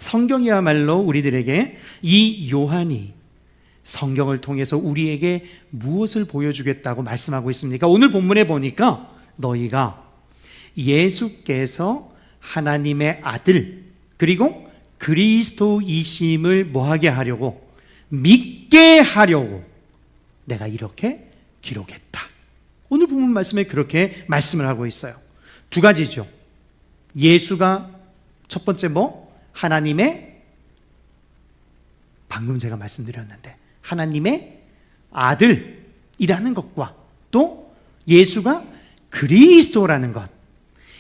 성경이야말로 우리들에게 이 요한이 성경을 통해서 우리에게 무엇을 보여주겠다고 말씀하고 있습니까? 오늘 본문에 보니까 너희가 예수께서 하나님의 아들 그리고 그리스도이심을 뭐하게 하려고? 믿게 하려고 내가 이렇게 기록했다. 오늘 본문 말씀에 그렇게 말씀을 하고 있어요. 두 가지죠. 예수가 첫 번째 하나님의, 방금 제가 말씀드렸는데 하나님의 아들이라는 것과 또 예수가 그리스도라는 것,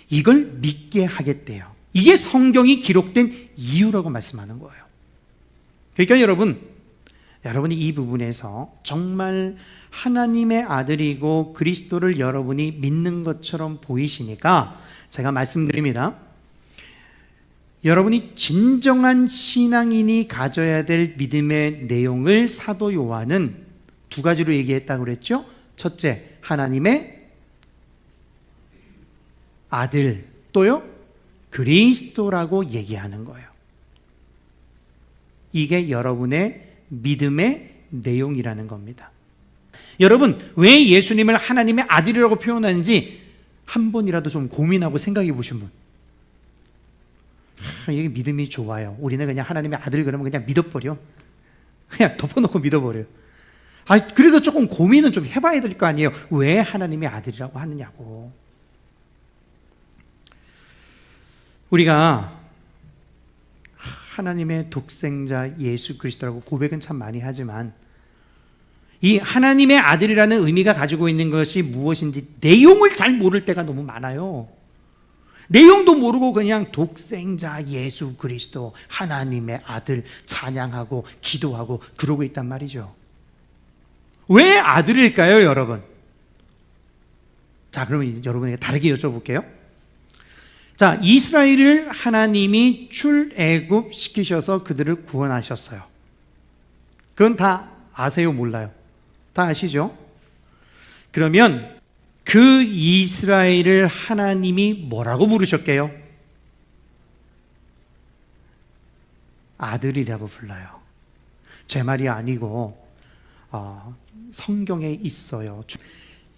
이걸 믿게 하겠대요. 이게 성경이 기록된 이유라고 말씀하는 거예요. 그러니까 여러분이 이 부분에서 정말 하나님의 아들이고 그리스도를 여러분이 믿는 것처럼 보이시니까 제가 말씀드립니다. 여러분이 진정한 신앙인이 가져야 될 믿음의 내용을 사도 요한은 두 가지로 얘기했다고 그랬죠. 첫째, 하나님의 아들, 또요 그리스도라고 얘기하는 거예요. 이게 여러분의 믿음의 내용이라는 겁니다. 여러분, 왜 예수님을 하나님의 아들이라고 표현하는지 한 번이라도 좀 고민하고 생각해 보신 분? 이게 믿음이 좋아요. 우리는 그냥 하나님의 아들 그러면 그냥 믿어버려. 그냥 덮어놓고 믿어버려요. 그래도 조금 고민은 좀 해봐야 될 거 아니에요. 왜 하나님의 아들이라고 하느냐고. 우리가 하나님의 독생자 예수 그리스도라고 고백은 참 많이 하지만 이 하나님의 아들이라는 의미가 가지고 있는 것이 무엇인지 내용을 잘 모를 때가 너무 많아요. 내용도 모르고 그냥 독생자 예수 그리스도 하나님의 아들 찬양하고 기도하고 그러고 있단 말이죠. 왜 아들일까요, 여러분? 자, 그러면 여러분에게 다르게 여쭤볼게요. 자, 이스라엘을 하나님이 출애굽시키셔서 그들을 구원하셨어요. 그건 다 아세요, 몰라요? 다 아시죠? 그러면 그 이스라엘을 하나님이 뭐라고 부르셨게요? 아들이라고 불러요. 제 말이 아니고 성경에 있어요.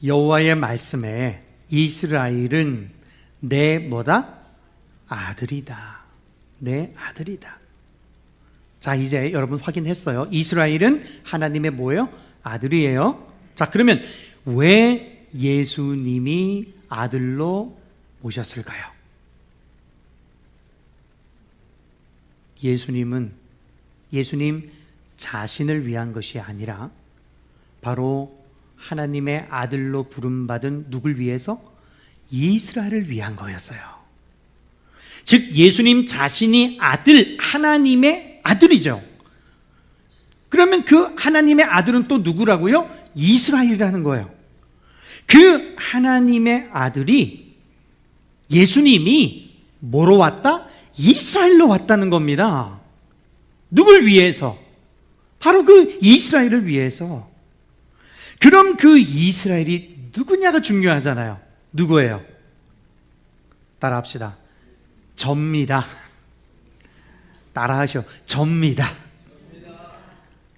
여호와의 말씀에 이스라엘은 내 뭐다? 아들이다. 내 아들이다. 자, 이제 여러분 확인했어요. 이스라엘은 하나님의 뭐예요? 아들이에요. 자, 그러면 왜 예수님이 아들로 모셨을까요? 예수님 자신을 위한 것이 아니라 바로 하나님의 아들로 부름받은 누굴 위해서? 이스라엘을 위한 거였어요. 즉 예수님 자신이 하나님의 아들이죠. 그러면 그 하나님의 아들은 또 누구라고요? 이스라엘이라는 거예요. 그 하나님의 아들이 예수님이 뭐로 왔다? 이스라엘로 왔다는 겁니다. 누굴 위해서? 바로 그 이스라엘을 위해서. 그럼 그 이스라엘이 누구냐가 중요하잖아요. 누구예요? 따라합시다. 접니다. 따라하셔. 접니다.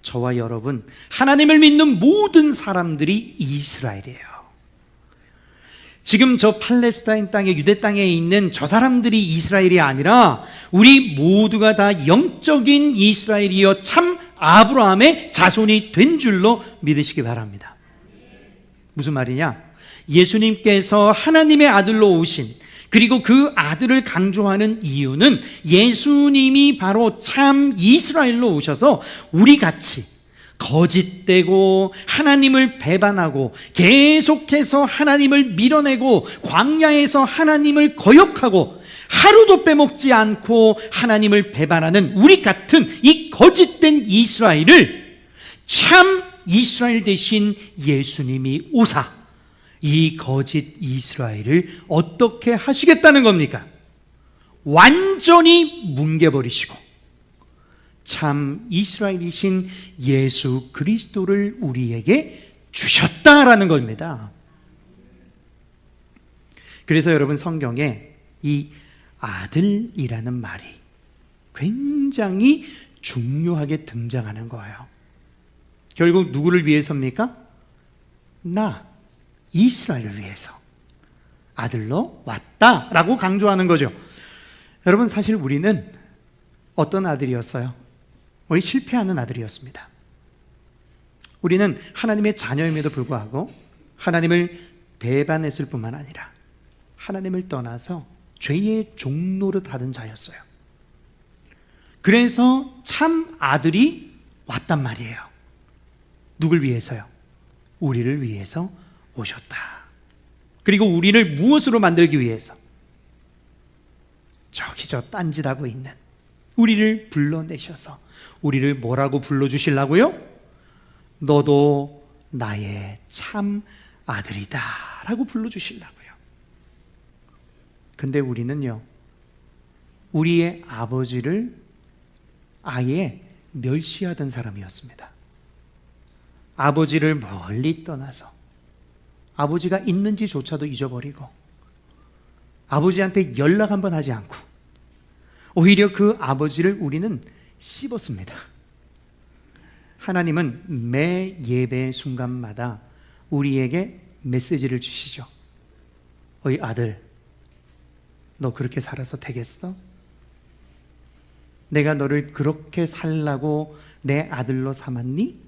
저와 여러분, 하나님을 믿는 모든 사람들이 이스라엘이에요. 지금 저 팔레스타인 땅에, 유대 땅에 있는 저 사람들이 이스라엘이 아니라 우리 모두가 다 영적인 이스라엘이여 참 아브라함의 자손이 된 줄로 믿으시기 바랍니다. 무슨 말이냐? 예수님께서 하나님의 아들로 오신, 그리고 그 아들을 강조하는 이유는 예수님이 바로 참 이스라엘로 오셔서 우리같이 거짓되고 하나님을 배반하고 계속해서 하나님을 밀어내고 광야에서 하나님을 거역하고 하루도 빼먹지 않고 하나님을 배반하는 우리 같은 이 거짓된 이스라엘을 참 이스라엘 대신 예수님이 오사 이 거짓 이스라엘을 어떻게 하시겠다는 겁니까? 완전히 뭉개버리시고 참 이스라엘이신 예수 그리스도를 우리에게 주셨다라는 겁니다. 그래서 여러분 성경에 이 아들이라는 말이 굉장히 중요하게 등장하는 거예요. 결국 누구를 위해서입니까? 이스라엘을 위해서 아들로 왔다라고 강조하는 거죠. 여러분, 사실 우리는 어떤 아들이었어요? 우리 실패하는 아들이었습니다. 우리는 하나님의 자녀임에도 불구하고 하나님을 배반했을 뿐만 아니라 하나님을 떠나서 죄의 종노릇 하던 자였어요. 그래서 참 아들이 왔단 말이에요. 누굴 위해서요? 우리를 위해서 오셨다. 그리고 우리를 무엇으로 만들기 위해서? 저기 저 딴짓하고 있는 우리를 불러내셔서 우리를 뭐라고 불러주시려고요? 너도 나의 참 아들이다 라고 불러주시려고요. 근데 우리는요, 우리의 아버지를 아예 멸시하던 사람이었습니다. 아버지를 멀리 떠나서 아버지가 있는지조차도 잊어버리고 아버지한테 연락 한번 하지 않고 오히려 그 아버지를 우리는 씹었습니다. 하나님은 매 예배 순간마다 우리에게 메시지를 주시죠. 어이 아들, 너 그렇게 살아서 되겠어? 내가 너를 그렇게 살라고 내 아들로 삼았니?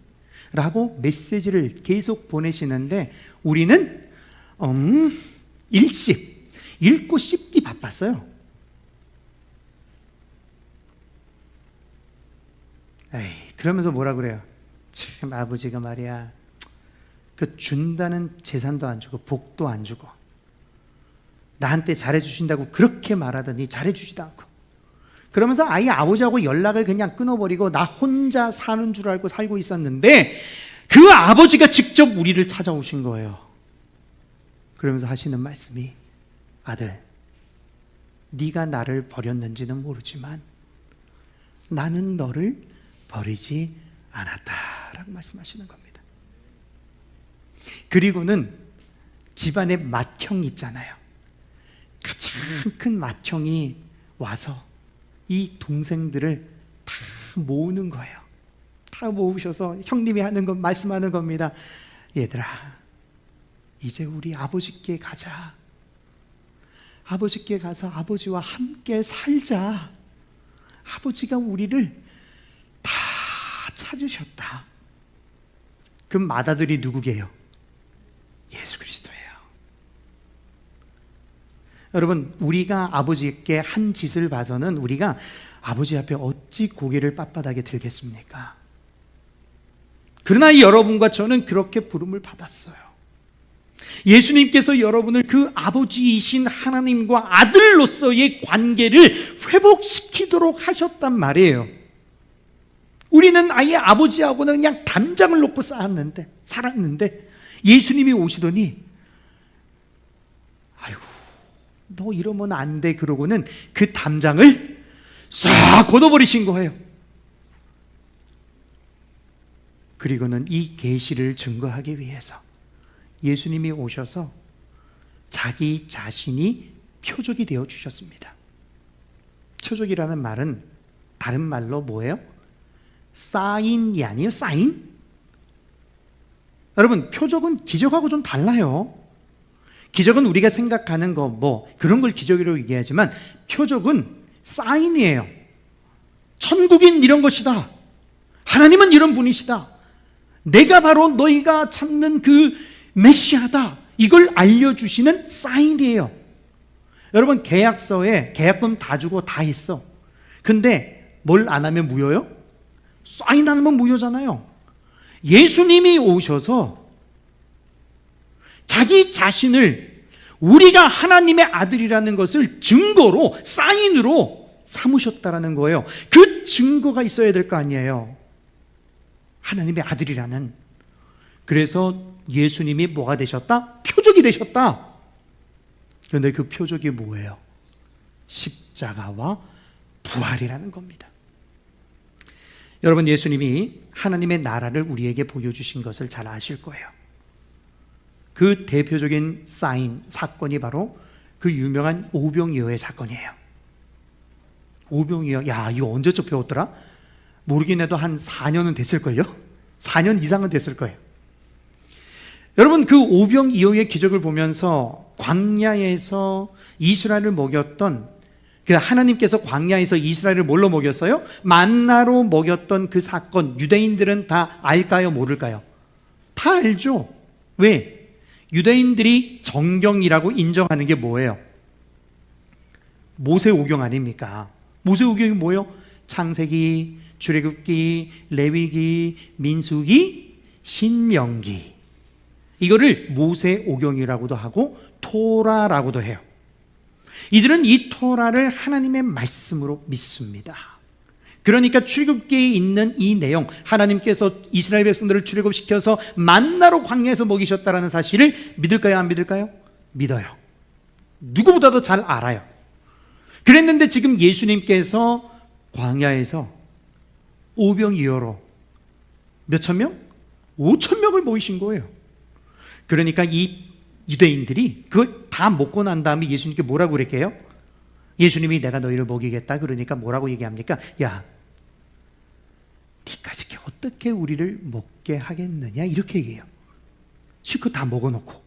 라고 메시지를 계속 보내시는데 우리는 읽고 씹기 바빴어요. 그러면서 뭐라 그래요? 참 아버지가 말이야, 그 준다는 재산도 안 주고 복도 안 주고 나한테 잘해주신다고 그렇게 말하더니 잘해주지도 않고, 그러면서 아예 아버지하고 연락을 그냥 끊어버리고 나 혼자 사는 줄 알고 살고 있었는데 그 아버지가 직접 우리를 찾아오신 거예요. 그러면서 하시는 말씀이, 아들, 네가 나를 버렸는지는 모르지만 나는 너를 버리지 않았다라고 말씀하시는 겁니다. 그리고는 집안에 맏형 있잖아요. 가장 큰 맏형이 와서 이 동생들을 다 모으는 거예요. 다 모으셔서 형님이 하는 것 말씀하는 겁니다. 얘들아, 이제 우리 아버지께 가자. 아버지께 가서 아버지와 함께 살자. 아버지가 우리를 다 찾으셨다. 그 맏아들이 누구게요? 예수 그리스도예요. 여러분, 우리가 아버지께 한 짓을 봐서는 우리가 아버지 앞에 어찌 고개를 빳빳하게 들겠습니까? 그러나 여러분과 저는 그렇게 부름을 받았어요. 예수님께서 여러분을 그 아버지이신 하나님과 아들로서의 관계를 회복시키도록 하셨단 말이에요. 우리는 아예 아버지하고는 그냥 담장을 놓고 살았는데 예수님이 오시더니 아이고 너 이러면 안 돼 그러고는 그 담장을 싹 걷어버리신 거예요. 그리고는 이 계시를 증거하기 위해서 예수님이 오셔서 자기 자신이 표적이 되어 주셨습니다. 표적이라는 말은 다른 말로 뭐예요? 사인이 아니에요? 사인? 여러분, 표적은 기적하고 좀 달라요. 기적은 우리가 생각하는 거 뭐 그런 걸 기적이라고 얘기하지만 표적은 사인이에요. 천국인 이런 것이다. 하나님은 이런 분이시다. 내가 바로 너희가 찾는 그 메시아다. 이걸 알려주시는 사인이에요. 여러분, 계약서에 계약금 다 주고 다 했어. 근데 뭘 안 하면 무효요? 사인 안 하면 무효잖아요. 예수님이 오셔서 자기 자신을 우리가 하나님의 아들이라는 것을 증거로, 사인으로 삼으셨다라는 거예요. 그 증거가 있어야 될 거 아니에요. 하나님의 아들이라는. 그래서 예수님이 뭐가 되셨다? 표적이 되셨다. 그런데 그 표적이 뭐예요? 십자가와 부활이라는 겁니다. 여러분, 예수님이 하나님의 나라를 우리에게 보여주신 것을 잘 아실 거예요. 그 대표적인 사인, 사건이 바로 그 유명한 오병이어의 사건이에요. 오병이어. 야, 이거 언제적 배웠더라? 모르긴 해도 한 4년은 됐을걸요? 4년 이상은 됐을 거예요. 여러분, 그 오병이어의 기적을 보면서 광야에서 이스라엘을 먹였던, 그 하나님께서 광야에서 이스라엘을 뭘로 먹였어요? 만나로 먹였던 그 사건, 유대인들은 다 알까요? 모를까요? 다 알죠. 왜? 유대인들이 정경이라고 인정하는 게 뭐예요? 모세오경 아닙니까? 모세오경이 뭐예요? 창세기, 출애굽기, 레위기, 민수기, 신명기. 이거를 모세오경이라고도 하고 토라라고도 해요. 이들은 이 토라를 하나님의 말씀으로 믿습니다. 그러니까 출애굽기에 있는 이 내용, 하나님께서 이스라엘 백성들을 출애굽시켜서 만나로 광야에서 먹이셨다라는 사실을 믿을까요? 안 믿을까요? 믿어요. 누구보다도 잘 알아요. 그랬는데 지금 예수님께서 광야에서 오병이어로 몇천 명? 5천 명을 모이신 거예요. 그러니까 이 유대인들이 그걸 다 먹고 난 다음에 예수님께 뭐라고 그랬게요? 예수님이 내가 너희를 먹이겠다 그러니까 뭐라고 얘기합니까? 야, 니까지 어떻게 우리를 먹게 하겠느냐 이렇게 얘기해요. 실컷 다 먹어놓고.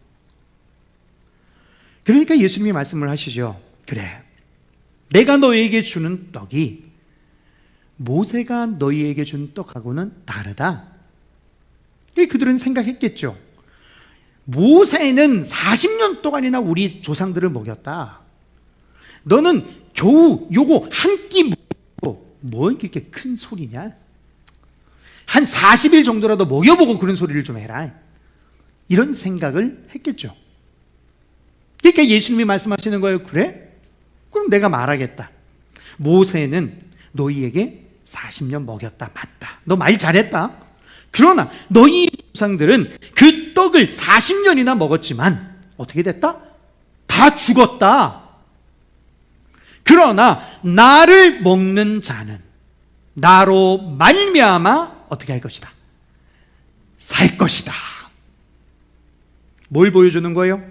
그러니까 예수님이 말씀을 하시죠. 그래, 내가 너희에게 주는 떡이 모세가 너희에게 준 떡하고는 다르다. 그들은 생각했겠죠. 모세는 40년 동안이나 우리 조상들을 먹였다. 너는 겨우 요거 한 끼 먹고 뭐 이렇게 큰 소리냐? 한 40일 정도라도 먹여보고 그런 소리를 좀 해라. 이런 생각을 했겠죠. 그러니까 예수님이 말씀하시는 거예요. 그래? 그럼 내가 말하겠다. 모세는 너희에게 40년 먹였다. 맞다. 너 말 잘했다. 그러나 너희 조상들은 그 떡을 40년이나 먹었지만 어떻게 됐다? 다 죽었다. 그러나 나를 먹는 자는 나로 말미암아 어떻게 할 것이다? 살 것이다. 뭘 보여주는 거예요?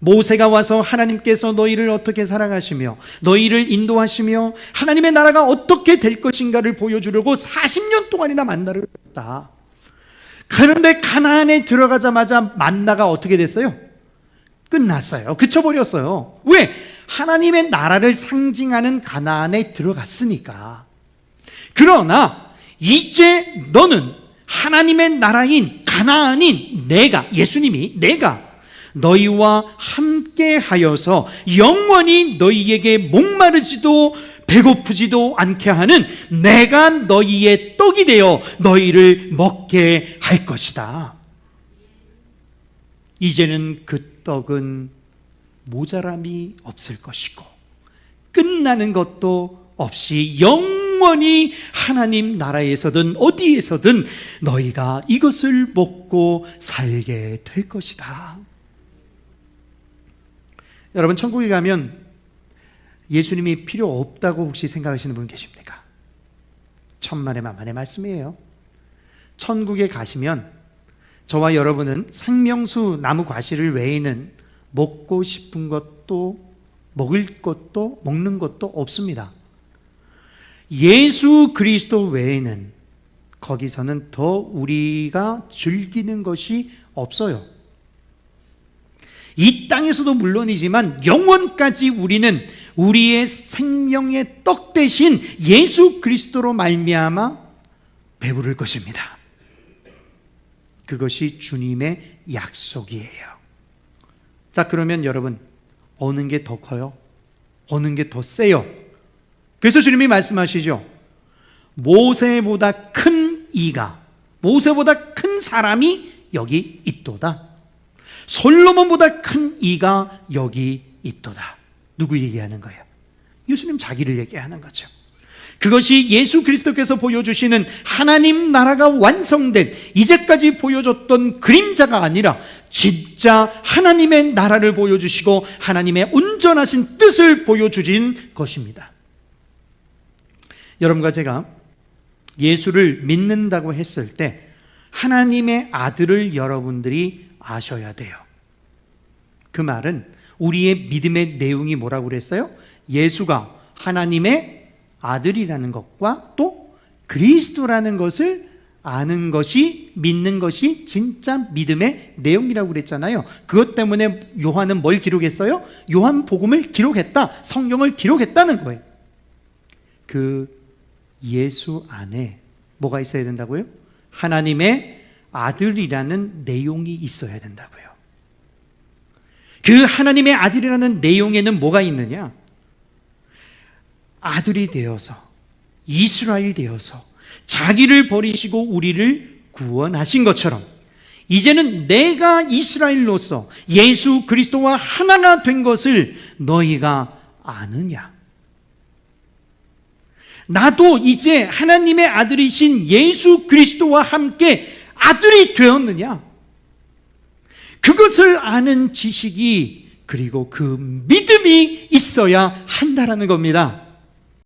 모세가 와서 하나님께서 너희를 어떻게 사랑하시며 너희를 인도하시며 하나님의 나라가 어떻게 될 것인가를 보여주려고 40년 동안이나 만나를 했다. 그런데 가나안에 들어가자마자 만나가 어떻게 됐어요? 끝났어요. 그쳐버렸어요. 왜? 하나님의 나라를 상징하는 가나안에 들어갔으니까. 그러나 이제 너는 하나님의 나라인 가나안인 내가, 예수님이 내가 너희와 함께 하여서 영원히 너희에게 목마르지도 배고프지도 않게 하는 내가 너희의 떡이 되어 너희를 먹게 할 것이다. 이제는 그 떡은 모자람이 없을 것이고 끝나는 것도 없이 영원히 하나님 나라에서든 어디에서든 너희가 이것을 먹고 살게 될 것이다. 여러분, 천국에 가면 예수님이 필요 없다고 혹시 생각하시는 분 계십니까? 천만의 만만의 말씀이에요. 천국에 가시면 저와 여러분은 생명수 나무 과실을 외에는 먹고 싶은 것도 먹을 것도 먹는 것도 없습니다. 예수 그리스도 외에는 거기서는 더 우리가 즐기는 것이 없어요. 이 땅에서도 물론이지만 영원까지 우리는 우리의 생명의 떡 대신 예수 그리스도로 말미암아 배부를 것입니다. 그것이 주님의 약속이에요. 자, 그러면 여러분, 어느 게 더 커요? 어느 게 더 세요? 그래서 주님이 말씀하시죠. 모세보다 큰 이가, 모세보다 큰 사람이 여기 있도다. 솔로몬보다 큰 이가 여기 있도다. 누구 얘기하는 거예요? 예수님 자기를 얘기하는 거죠. 그것이 예수 그리스도께서 보여주시는 하나님 나라가 완성된, 이제까지 보여줬던 그림자가 아니라 진짜 하나님의 나라를 보여주시고 하나님의 온전하신 뜻을 보여주신 것입니다. 여러분과 제가 예수를 믿는다고 했을 때 하나님의 아들을 여러분들이 아셔야 돼요. 그 말은 우리의 믿음의 내용이 뭐라고 그랬어요? 예수가 하나님의 아들이라는 것과 또 그리스도라는 것을 아는 것이, 믿는 것이 진짜 믿음의 내용이라고 그랬잖아요. 그것 때문에 요한은 뭘 기록했어요? 요한복음을 기록했다, 성경을 기록했다는 거예요. 그 예수 안에 뭐가 있어야 된다고요? 하나님의 아들이라는 내용이 있어야 된다고요. 그 하나님의 아들이라는 내용에는 뭐가 있느냐? 아들이 되어서, 이스라엘이 되어서 자기를 버리시고 우리를 구원하신 것처럼 이제는 내가 이스라엘로서 예수 그리스도와 하나가 된 것을 너희가 아느냐? 나도 이제 하나님의 아들이신 예수 그리스도와 함께 아들이 되었느냐? 그것을 아는 지식이, 그리고 그 믿음이 있어야 한다라는 겁니다.